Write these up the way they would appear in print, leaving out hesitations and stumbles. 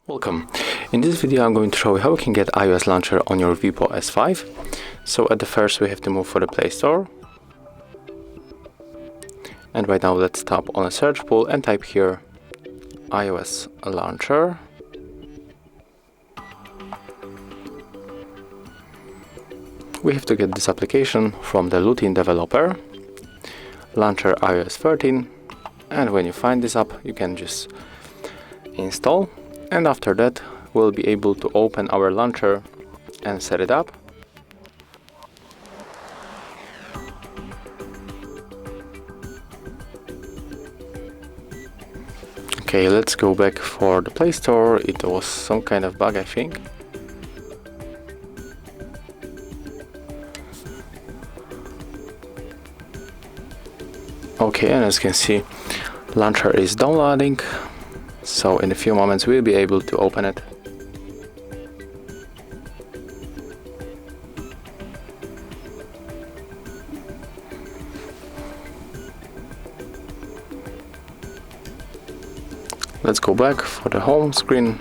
Welcome. In this video I'm going to show you how you can get iOS launcher on your Wieppo S5. So at the first we have to move for the Play Store. And right now let's tap on a search pool and type here iOS launcher. We have to get this application from the Lutin developer, launcher iOS 13, and when you find this app you can just install, and after that we'll be able to open our launcher and set it up. Okay, let's go back for the Play Store. It was some kind of bug, I think. Okay, and as you can see, launcher is downloading, so in a few moments we'll be able to open it. Let's go back for the home screen,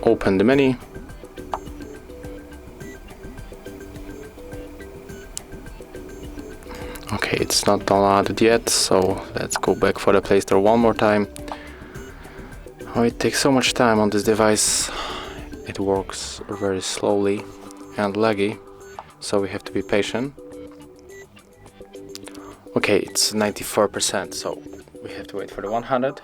open the menu. Okay, it's not downloaded yet, so let's go back for the Play Store one more time. Oh, it takes so much time on this device. It works very slowly and laggy, so we have to be patient. Okay, it's 94%, so we have to wait for the 100.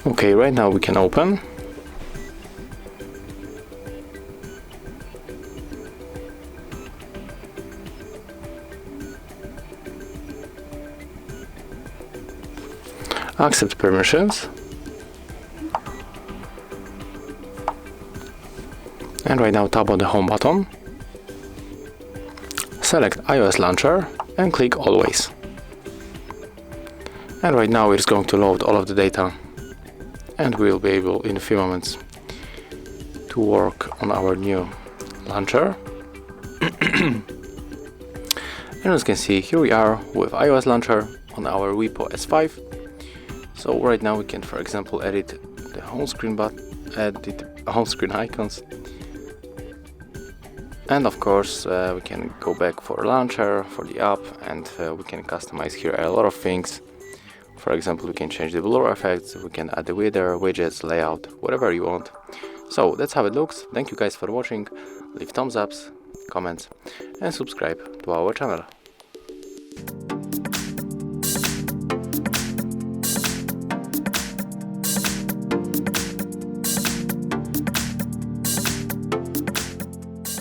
Okay, right now we can open. Accept permissions. And right now tap on the home button. Select iOS launcher and click always. And right now it's going to load all of the data, and we'll be able in a few moments to work on our new launcher. And as you can see, here we are with iOS launcher on our Wieppo S5. So right now we can, for example, edit the home screen home screen icons, and of course we can go back for launcher for the app, and we can customize here a lot of things. For example, we can change the blur effects, we can add the weather, widgets, layout, whatever you want. So that's how it looks. Thank you guys for watching. Leave thumbs ups, comments, and subscribe to our channel.